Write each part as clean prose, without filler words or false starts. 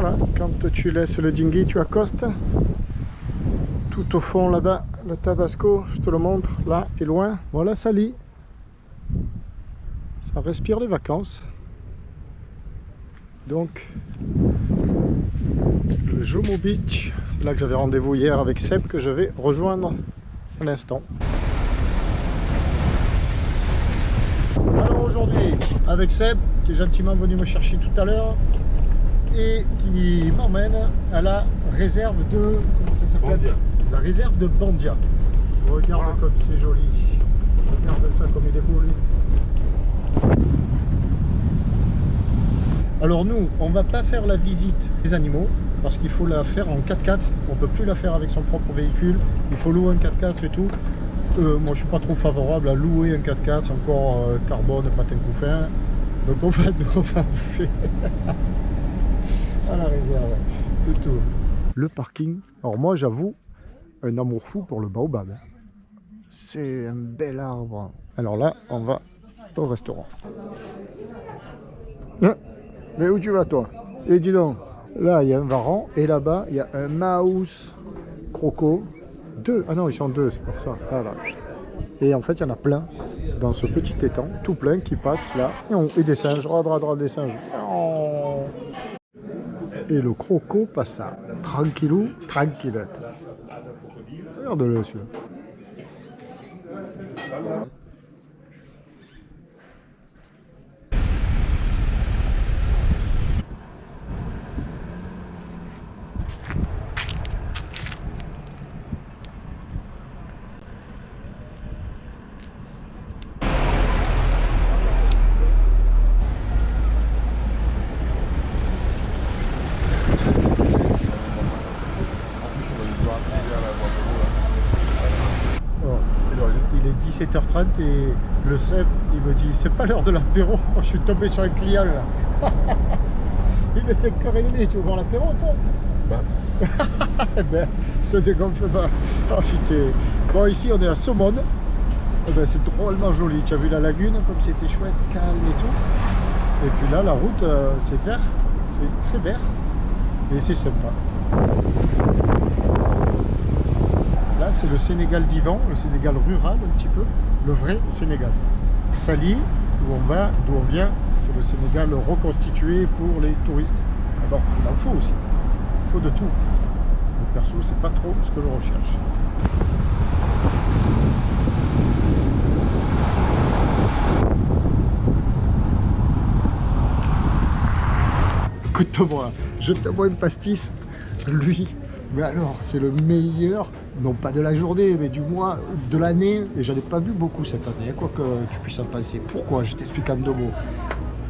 Voilà, quand tu laisses le dinghy, tu accostes. Tout au fond là-bas, le Tabasco, je te le montre, là, t'es loin. Voilà Sali. Ça respire les vacances. Donc, le Jomo Beach, c'est là que j'avais rendez-vous hier avec Seb, que je vais rejoindre à l'instant. Alors aujourd'hui, avec Seb, qui est gentiment venu me chercher tout à l'heure, et qui m'emmène à la réserve de... Comment ça s'appelle? La réserve de Bandia. Regarde voilà. Comme c'est joli. Regarde ça comme il est beau lui. Alors nous, on va pas faire la visite des animaux parce qu'il faut la faire en 4x4. On peut plus la faire avec son propre véhicule. Il faut louer un 4x4 et tout. Moi je suis pas trop favorable à louer un 4x4, encore carbone, patin couffin. Donc on va bouffer à la réserve. C'est tout. Le parking. Alors moi j'avoue, un amour fou pour le baobab. C'est un bel arbre. Alors là, on va au restaurant. Mais où tu vas toi? Et dis donc, là il y a un varan et là-bas il y a un mouse croco. Deux. Ah non, ils sont deux, c'est pour ça. Voilà. Et en fait, il y en a plein dans ce petit étang, tout plein qui passe là. Et des singes, des singes. Et le croco passe ça. Tranquillou, tranquillette. Regarde-le celui-là. Il est 17h30 et le Seb, il me dit c'est pas l'heure de l'apéro, je suis tombé sur un client là. Il est 5h30, tu veux voir l'apéro toi? Bah. Ben, ça dégonfle pas. Oh, putain. Bon, ici on est à Somone. Eh ben, c'est drôlement joli, tu as vu la lagune comme c'était chouette, calme et tout. Et puis là la route c'est vert, c'est très vert et c'est sympa. Là, c'est le Sénégal vivant, le Sénégal rural un petit peu, le vrai Sénégal. Sali, où on va, d'où on vient, c'est le Sénégal reconstitué pour les touristes. Alors, il en faut aussi, il faut de tout. Mais perso, c'est pas trop ce que je recherche. Écoute-moi, je t'envoie une pastis, lui. Mais alors, c'est le meilleur, non pas de la journée, mais du mois, de l'année. Et j'en ai pas vu beaucoup cette année, quoi que tu puisses en penser. Pourquoi? Je t'explique en 2 mots.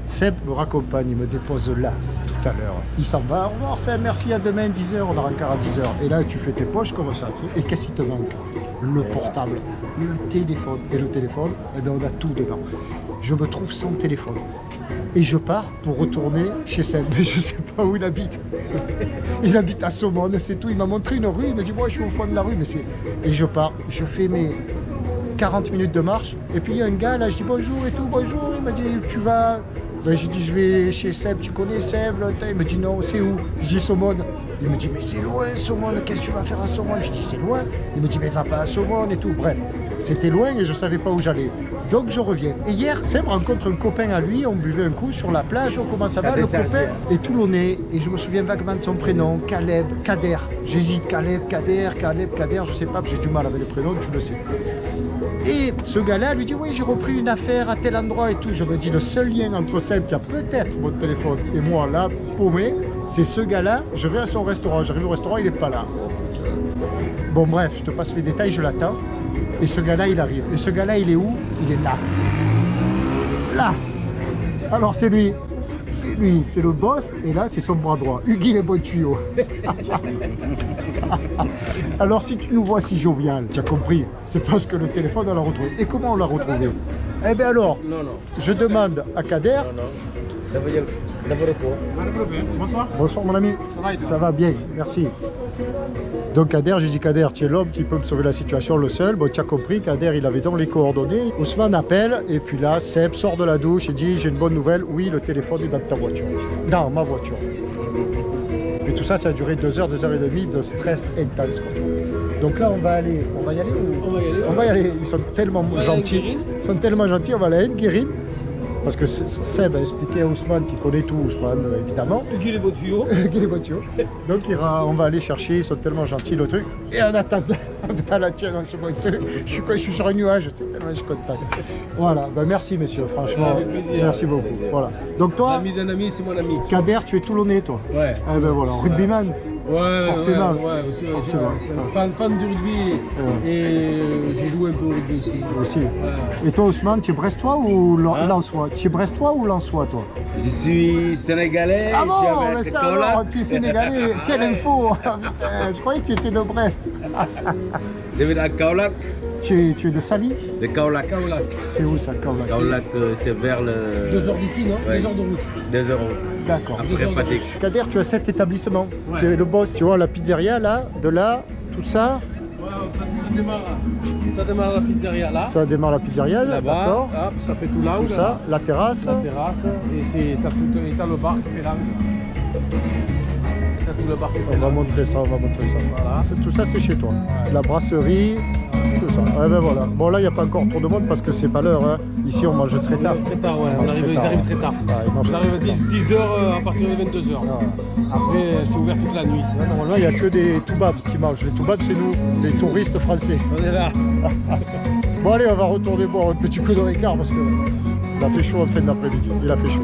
Seb me raccompagne, il me dépose là, tout à l'heure. Il s'en va, au revoir Seb, merci, à demain, 10h, on aura encore à 10h. Et là, tu fais tes poches comme ça, tu sais. Et qu'est-ce qui te manque? Le portable, le téléphone. Et le téléphone, eh bien, on a tout dedans. Je me trouve sans téléphone. Et je pars pour retourner chez Seb, mais je sais pas où il habite. Il habite à Somone, c'est tout. Il m'a montré une rue, il m'a dit moi je suis au fond de la rue, mais c'est... Et je pars, je fais mes 40 minutes de marche, et puis il y a un gars là, je dis bonjour et tout, bonjour, il m'a dit tu vas... Ben, j'ai dit je vais chez Seb, tu connais Seb? Il me dit non, c'est où? Je dis Somone. Il me dit mais c'est loin Somone, qu'est-ce que tu vas faire à Somone? Je dis c'est loin. Il me dit mais va pas à Somone et tout. Bref, c'était loin et je savais pas où j'allais. Donc je reviens. Et hier, Seb rencontre un copain à lui, on buvait un coup sur la plage, comment ça va? Le copain est toulonnais et je me souviens vaguement de son prénom, Caleb, Kader. J'hésite, Caleb, Kader, je sais pas, j'ai du mal avec les prénoms, tu le sais. Et ce gars-là lui dit oui, j'ai repris une affaire à tel endroit et tout. Je me dis le seul lien entre Seb qui a peut-être mon téléphone et moi là, paumé, c'est ce gars-là. Je vais à son restaurant, j'arrive au restaurant, il n'est pas là. Bon bref, je te passe les détails, je l'attends. Et ce gars-là, il arrive. Et ce gars-là, il est où? Il est là. Là. Alors c'est lui. C'est lui, c'est le boss. Et là, c'est son bras droit. Hugui les bons tuyaux. Alors si tu nous vois si jovial, tu as compris. C'est parce que le téléphone, on l'a retrouvé. Et comment on l'a retrouvé? Eh bien alors, je demande à Kader. Bonsoir. Bonsoir mon ami. Ça va bien, merci. Donc Kader, j'ai dit Kader, tu es l'homme qui peut me sauver la situation, le seul. Bon, tu as compris, Kader, il avait donc les coordonnées. Ousmane appelle, et puis là, Seb sort de la douche et dit, j'ai une bonne nouvelle, oui, le téléphone est dans ta voiture. Dans ma voiture. Mais tout ça, ça a duré 2 heures, 2 heures et demie de stress intense, quoi. Donc là, on va y aller ou... On va y aller. On va y aller, ils sont tellement gentils. Ils sont tellement gentils, on va aller à Nguérine. Parce que Seb a expliqué à Ousmane qui connaît tout, Ousmane évidemment. Guy les beaux tuyaux. Guy les beaux tuyaux. Donc on va aller chercher, ils sont tellement gentils le truc. Et en attendant, à la tienne, je suis sur un nuage, tu sais, tellement je suis content. Voilà, ben merci messieurs, franchement. Merci beaucoup. Voilà. Donc toi, l'ami d'un ami, c'est mon ami. Kader, tu es toulonnais toi. Ouais. Ah ben voilà, rugbyman. Ouais, forcément. Ouais, forcément. Fan du rugby et j'ai joué un peu au rugby aussi. Et toi Ousmane, tu es brestois ou lensois? Tu es brestois ou lensois toi? Je suis sénégalais. Ah bon, mais ça alors, tu es sénégalais. Quelle info. Putain, je croyais que tu étais de Brest. Je vais à Kaolack. Tu es de Sali? De Kaolack. C'est où ça, Kaolack? Kaolack, c'est vers le... 2 heures d'ici, non? Ouais. 2 heures de route. 2 heures. D'accord. Après Fatick. Kader, tu as 7 établissements. Ouais. Tu es le boss. Tu vois la pizzeria là, de là, tout ça. Ouais, ça démarre la pizzeria là. Ça démarre la pizzeria Là-bas, d'accord. hop, ça fait tout l'angle. Tout ça, la terrasse. La terrasse, et t'as le bar qui fait l'angle. T'as tout le bar qui fait On va l'angle. montrer ça, on va montrer ça. Voilà. Tout ça, c'est chez toi. Ouais. La brasserie, tout ça. Ouais, ben voilà. Bon, là, il n'y a pas encore trop de monde parce que c'est pas l'heure. Hein. Ici, on mange très tard. Très tard, ouais. mange très Ils tard, arrivent hein. très tard. Ah, ils mangent On arrive à 10h à partir de 22h. Ah. Après, c'est ouvert toute la nuit. Normalement, il n'y a que des toubabs qui mangent. Les toubabs, c'est nous, les touristes français. On est là. Bon, allez, on va retourner boire un petit coup de Ricard parce que il a fait chaud en fin d'après-midi. Il a fait chaud.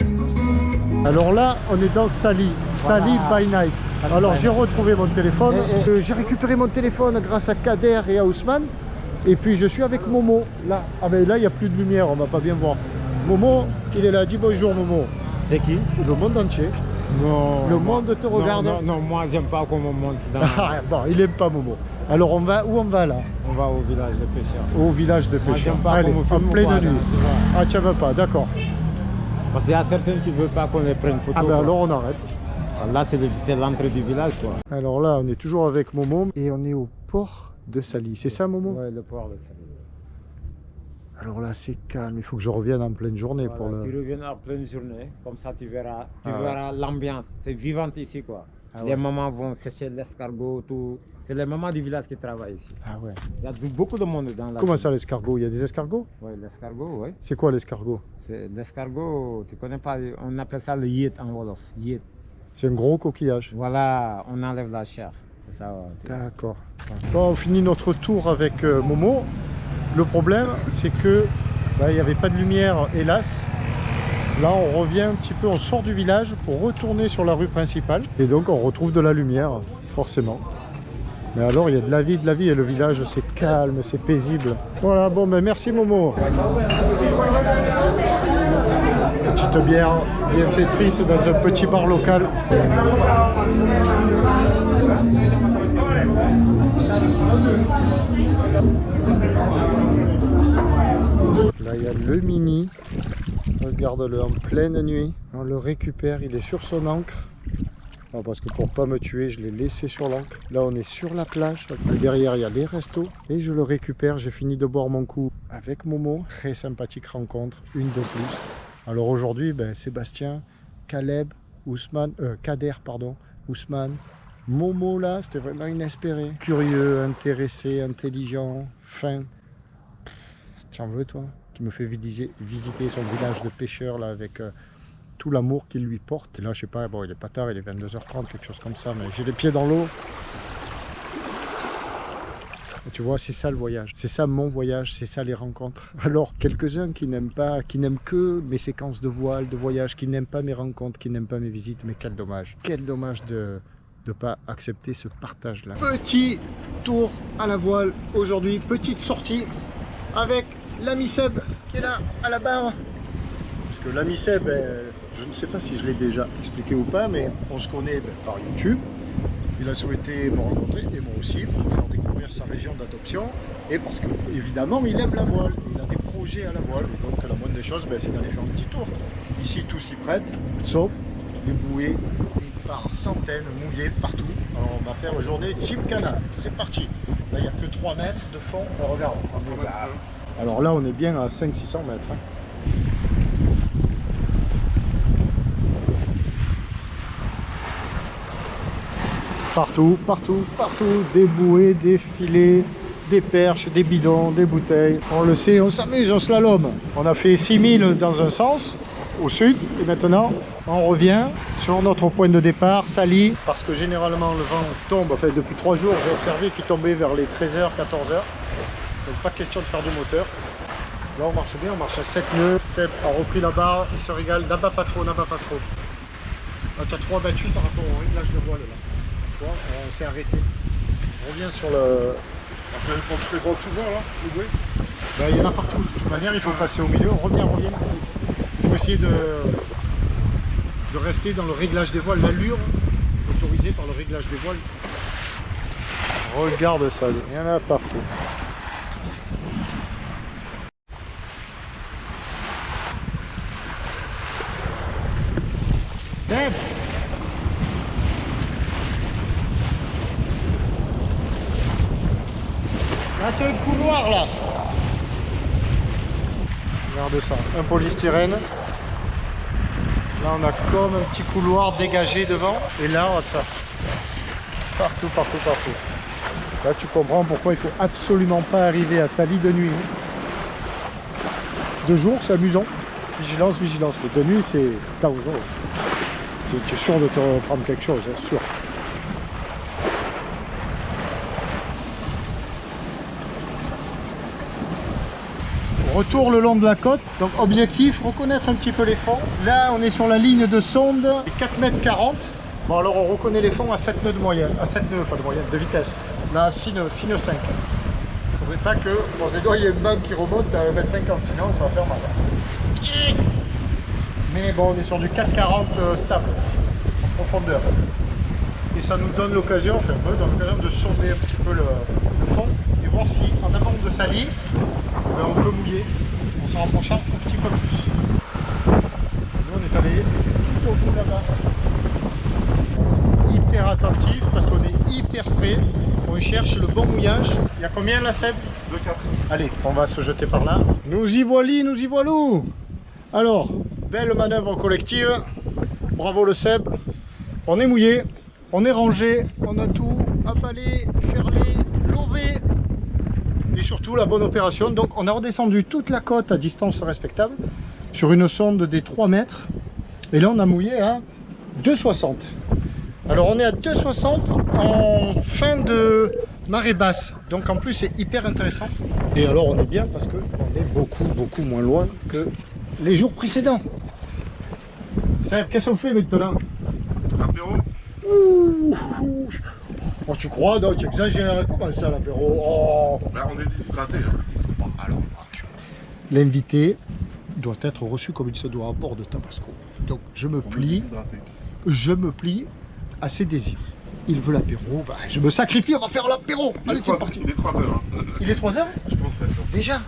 Alors là, on est dans Sali. Sali by night. Alors, j'ai retrouvé mon téléphone. J'ai récupéré mon téléphone grâce à Kader et à Ousmane. Et puis, je suis avec Momo. Là, ah ben là, il n'y a plus de lumière. On va pas bien voir. Momo, il est là. Dis bonjour, Momo. C'est qui? Le monde entier. Non. Le monde te regarde. Non, moi j'aime pas qu'on me monte dans... Ah, bon, il aime pas Momo. Alors où on va là? On va au village de pêcheurs. Au village de Moi pêcheurs. j'aime pas Allez, qu'on me en filme pleine quoi, nuit. là, tu vois. Ah, tu veux pas, d'accord. Parce qu'il y a certains qui veulent pas qu'on les prenne photo. Ah ben quoi. alors on arrête. Là c'est l'entrée du village quoi. Alors là, on est toujours avec Momo et on est au port de Sali. C'est ça, Momo? Ouais, le port de Sali. Alors là, c'est calme. Il faut que je revienne en pleine journée Voilà, pour le... tu reviens en pleine journée, comme ça tu verras, Ah l'ambiance. C'est vivante ici quoi. Ah Les ouais. mamans vont sécher l'escargot, tout. C'est les mamans du village qui travaillent ici. Ah ouais. Il y a beaucoup de monde dans la Comment ville. ça, l'escargot? Il y a des escargots? Oui, l'escargot, oui. C'est quoi l'escargot? L'escargot, tu connais pas, on appelle ça le yet en Wolof. Yet. C'est un gros coquillage. Voilà, on enlève la chair. C'est ça, D'accord. Bon, on finit notre tour avec Momo. Le problème, c'est que il n'y avait pas de lumière, hélas. Là, on revient un petit peu, on sort du village pour retourner sur la rue principale. Et donc, on retrouve de la lumière, forcément. Mais alors, il y a de la vie, et le village, c'est calme, c'est paisible. Voilà, bon, ben merci Momo. Petite bière bienfaitrice dans un petit bar local. Là, il y a le Mini. Regarde-le en pleine nuit. On le récupère, il est sur son ancre. Non, parce que pour pas me tuer, je l'ai laissé sur l'ancre. Là, on est sur la plage. Derrière, il y a les restos. Et je le récupère. J'ai fini de boire mon coup avec Momo. Très sympathique rencontre, une de plus. Alors aujourd'hui, Sébastien, Caleb, Ousmane, Kader, pardon, Ousmane, Momo là, c'était vraiment inespéré. Curieux, intéressé, intelligent, fin. T'en veux toi? Qui me fait visiter son village de pêcheurs là avec tout l'amour qu'il lui porte. Et là, je sais pas, bon, il est pas tard, il est 22h30, quelque chose comme ça, mais j'ai les pieds dans l'eau. Et tu vois, c'est ça le voyage, c'est ça mon voyage, c'est ça les rencontres. Alors, quelques-uns qui n'aiment que mes séquences de voile, de voyage, qui n'aiment pas mes rencontres, qui n'aiment pas mes visites, mais quel dommage de ne pas accepter ce partage-là. Petit tour à la voile aujourd'hui, petite sortie avec l'ami Seb qui est là à la barre. Parce que l'ami Seb, je ne sais pas si je l'ai déjà expliqué ou pas, mais on se connaît par YouTube. Il a souhaité me rencontrer, et moi aussi, pour me faire découvrir sa région d'adoption. Et parce que, évidemment, il aime la voile. Il a des projets à la voile. Et donc, la moindre des choses, c'est d'aller faire un petit tour. Ici, tout s'y prête, sauf les bouées par centaines, mouillées partout. Alors, on va faire une journée Gymkhana. C'est parti. Là, il n'y a que 3 mètres de fond. Regarde, on est là. Alors là, on est bien à 500-600 mètres. Hein. Partout, partout, partout, des bouées, des filets, des perches, des bidons, des bouteilles. On le sait, on s'amuse, on slalom. On a fait 6000 dans un sens, au sud, et maintenant on revient sur notre point de départ, Sali, parce que généralement le vent tombe, enfin depuis 3 jours, j'ai observé qu'il tombait vers les 13h, 14h. Donc pas question de faire du moteur. Là on marche bien, on marche à 7 nœuds. Seb a repris la barre, il se régale, n'abat pas trop, n'abat pas trop. Là tu as 3 battus par rapport au réglage de voile là. Bon, on s'est arrêté. On revient sur le... On fait gros souvent là, le bruit. Ben, il y en a partout. De toute manière, il faut passer au milieu. On revient. Il faut essayer de rester dans le réglage des voiles, l'allure autorisée par le réglage des voiles. Regarde ça, il y en a partout. Deb! Là, tu as un couloir là. Regarde ça, un polystyrène. Là, on a comme un petit couloir dégagé devant. Et là, regarde ça. Partout, partout, partout. Là, tu comprends pourquoi il faut absolument pas arriver à Sali de nuit. De jour, c'est amusant. Vigilance, vigilance. Mais de nuit, c'est dangereux. Tu es sûr de te prendre quelque chose, hein, sûr. Retour le long de la côte, donc objectif, reconnaître un petit peu les fonds. Là on est sur la ligne de sonde, 4,40 m. Bon alors on reconnaît les fonds à 7 nœuds de moyenne, à 7 nœuds pas de moyenne, de vitesse. Là 6 nœuds, 6 nœuds 5. Faudrait pas que, bon les doigts il y ait une banque qui remonte à 1,50 m, sinon ça va faire mal. Mais bon on est sur du 4,40 stable, en profondeur. Et ça nous donne l'occasion, enfin on donne l'occasion de sonder un petit peu le fond et voir si en amont de Sali, ben, on peut mouiller en se rapprochant un petit peu plus. Nous on est allé tout au bout là-bas. Hyper attentif parce qu'on est hyper près. On cherche le bon mouillage. Il y a combien là Seb? 2,4. Allez, on va se jeter par là. Nous y voilà, nous y voilou. Alors, belle manœuvre collective. Bravo le Seb. On est mouillé, on est rangé, on a tout affalé, ferlé, lové. Et surtout la bonne opération. Donc on a redescendu toute la côte à distance respectable sur une sonde des 3 mètres. Et là on a mouillé à 2,60. Alors on est à 2,60 en fin de marée basse. Donc en plus c'est hyper intéressant. Et alors on est bien parce qu'on est beaucoup moins loin que les jours précédents. Seb, qu'est-ce qu'on fait maintenant? Apéro. Ouh. Oh, tu crois? Non, tu exagères. Comment ça l'apéro? Oh. Là on est déshydraté. Hein. Bon, alors, l'invité doit être reçu comme il se doit à bord de Tabasco. Donc je me plie à ses désirs. Il veut l'apéro, bah, je me sacrifie, on va faire l'apéro. Allez, c'est parti. Il est 3h. Hein. Il est 3h? Je pense maintenant. Déjà?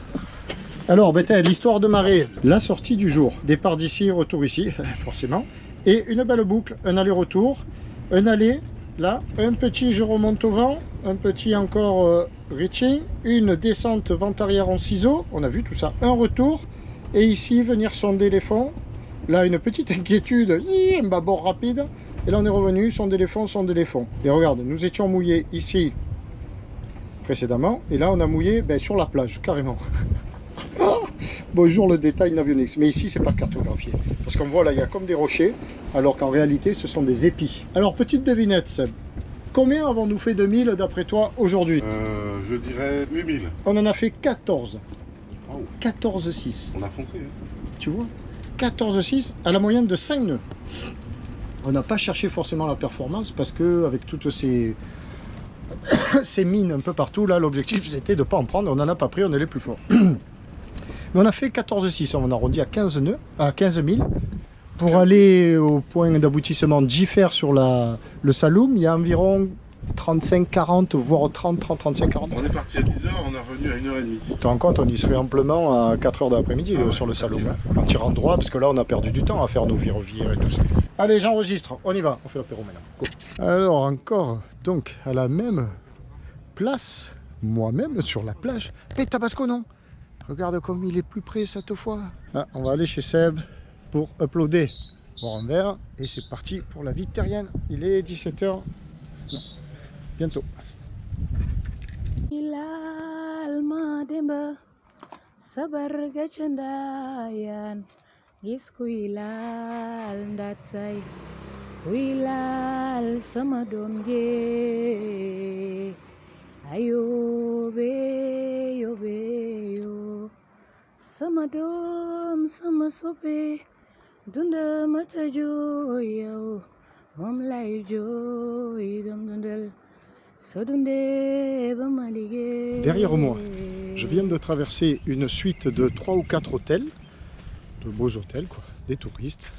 Alors, l'histoire de marée, la sortie du jour. Départ d'ici, retour ici, forcément. Et une belle boucle, un aller-retour, un aller, là, un petit je remonte au vent, un petit encore reaching, une descente vent arrière en ciseaux, on a vu tout ça, un retour, et ici venir sonder les fonds. Là, une petite inquiétude, un bâbord rapide, et là on est revenu, sonder les fonds, sonder les fonds. Et regarde, nous étions mouillés ici précédemment, et là on a mouillé sur la plage, carrément. Bonjour le détail Navionics, mais ici c'est pas cartographié parce qu'on voit là il y a comme des rochers alors qu'en réalité ce sont des épis. Alors petite devinette Seb, combien avons-nous fait de milles d'après toi aujourd'hui? Je dirais 8000. On en a fait 14. Oh. 14,6. On a foncé. Hein. Tu vois, 14,6 à la moyenne de 5 nœuds. On n'a pas cherché forcément la performance parce que avec toutes ces mines un peu partout, là l'objectif c'était de ne pas en prendre, on n'en a pas pris, on est les plus forts. Mais on a fait 14,6, on a arrondi à 15 nœuds, à 15 000. Pour aller au point d'aboutissement de Jiffer sur le Saloum, il y a environ 35, 40, voire 30, 35, 40. On est parti à 10h, on est revenu à 1h30. Tu te rends compte, on y serait amplement à 4h de l'après-midi sur le Saloum. Hein, en tirant droit, parce que là on a perdu du temps à faire nos vire et tout ça. Allez, j'enregistre, on y va, on fait l'apéro maintenant. Go. Alors encore, donc à la même place, moi-même sur la plage. Mais Tabasco non. Regarde comme il est plus près cette fois. Ah, on va aller chez Seb pour uploader. Boire un verre et c'est parti pour la vie terrienne. Il est 17h. Non. Bientôt. Ilal demba sabar gacandayan isku ilal ndatsai ilal sama domje ayo be yo sama dom sama sope dunda mata joyo mom lay joy dum dundal. Derrière moi, je viens de traverser une suite de 3 ou 4 hôtels, de beaux hôtels quoi, des touristes.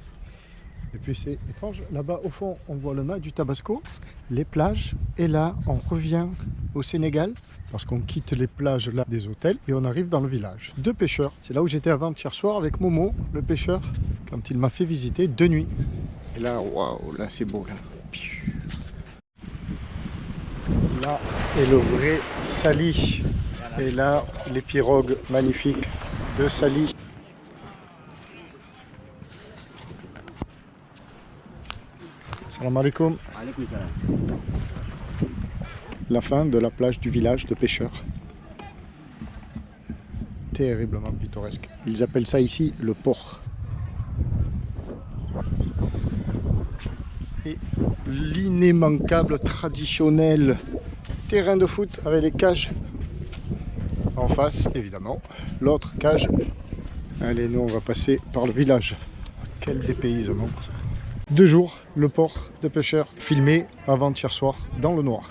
Et puis c'est étrange, là-bas au fond on voit le mât du Tabasco, les plages, et là on revient au Sénégal, parce qu'on quitte les plages là des hôtels et on arrive dans le village de pêcheurs. C'est là où j'étais avant-hier soir avec Momo, le pêcheur, quand il m'a fait visiter de nuit. Et là, waouh, là c'est beau là. Là est le vrai Sali. Et là, les pirogues magnifiques de Sali. Salam alaikum. La fin de la plage du village de pêcheurs. Terriblement pittoresque. Ils appellent ça ici le port. Et l'inémanquable traditionnel terrain de foot avec les cages en face, évidemment. L'autre cage. Allez, nous on va passer par le village. Quel dépaysement. 2 jours, le port de pêcheurs filmé avant-hier soir dans le noir.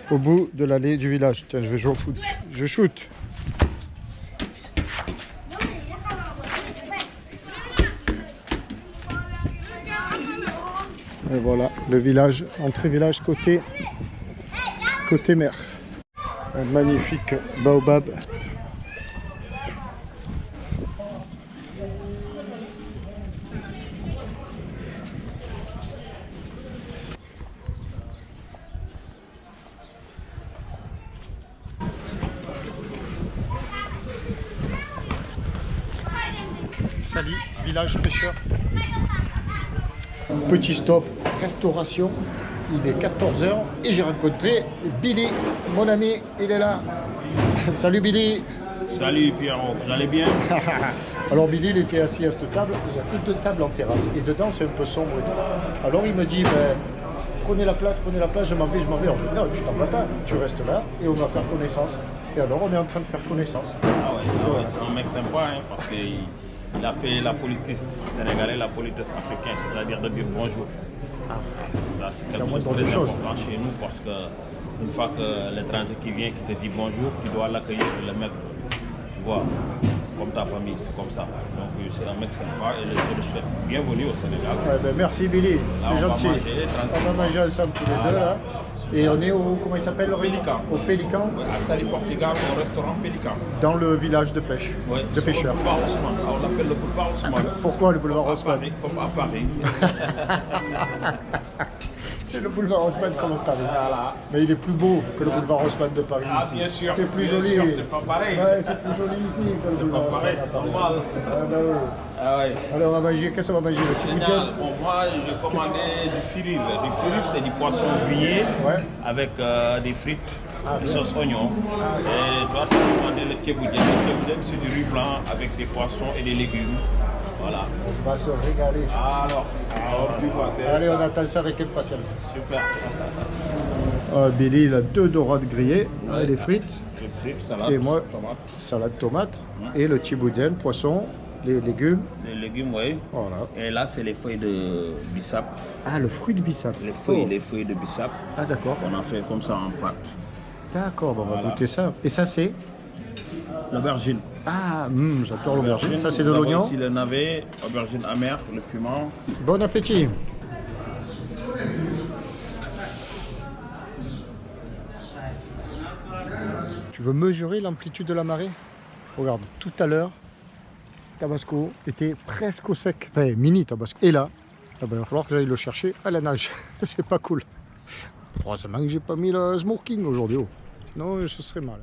Au bout de l'allée du village. Tiens, je vais jouer au foot. Je shoot. Et voilà, le village, entrée village côté mer. Un magnifique baobab. Sali, village pêcheur. Petit stop, restauration. Il est 14 h et j'ai rencontré Billy, mon ami, il est là. Salut Billy. Salut Pierrot, vous allez bien? Alors Billy, il était assis à cette table, il y a plus de table en terrasse et dedans c'est un peu sombre et tout. Alors il me dit, ben, prenez la place, je m'en vais. Alors je dis, non, tu t'en vas pas, tu restes là et on va faire connaissance. Et alors on est en train de faire connaissance. Ah ouais, c'est un mec sympa hein, parce qu'il a fait la politesse sénégalaise, la politesse africaine, c'est-à-dire de dire bonjour. Ah. Ça c'est quelque chose de très important chez nous parce que une fois que l'étranger qui vient, qui te dit bonjour, tu dois l'accueillir et le mettre, tu vois, comme ta famille, c'est comme ça. Donc c'est un mec sympa et je te le souhaite bienvenue au Sénégal. Ouais, ben, merci Billy, c'est gentil. On va manger ensemble tous les deux là. Et on est au, comment il s'appelle? Pélican. Au Pélican. Ouais, à Sali, Portugal, au restaurant Pélican. Dans le village de pêche, ouais, de pêcheurs. Le boulevard Haussmann. On l'appelle le boulevard Haussmann. Pourquoi le boulevard Haussmann? Comme à Paris. C'est le boulevard Haussmann comme à Paris. Voilà. Mais il est plus beau que le boulevard Haussmann de Paris. Ah, ici. bien sûr. C'est plus bien joli. sûr, c'est pas pareil. Ouais, c'est plus joli ici que le boulevard Haussmann. Pareil, c'est normal. Ah, bah, oui. Ah ouais. Alors on va manger, qu'est-ce qu'on va manger? Le petit Génial. Bon, moi, j'ai commandé du firil. Du firil, c'est du poisson grillé avec des frites, des sauces oignons. Et toi, tu as commandé le tchéboudienne. Le tchéboudienne, c'est du riz blanc avec des poissons et des légumes. Voilà. On va se régaler. Alors, tu vois, c'est allez, ça. On attend ça avec impatience. Super. Billy, il a 2 dorades grillées, et les frites. Les frites, salade, et moi, tomate. salade tomate. Et le tchiboudienne, poisson, les légumes. Les légumes, oui. Voilà. Et là, c'est les feuilles de bissap. Ah, le fruit de bissap. Les feuilles de bissap. Ah, d'accord. On a fait comme ça en pâte. D'accord, on va goûter ça. Et ça, c'est? L'aubergine. Ah, j'adore l'aubergine. Ça, c'est de l'oignon. Ici, le navet, aubergine amère, le piment. Bon appétit. Tu veux mesurer l'amplitude de la marée? Regarde, tout à l'heure, Tabasco était presque au sec. Enfin, mini Tabasco. Et là, il va falloir que j'aille le chercher à la nage. C'est pas cool. Heureusement que j'ai pas mis le smoking aujourd'hui. Sinon, ce serait mal.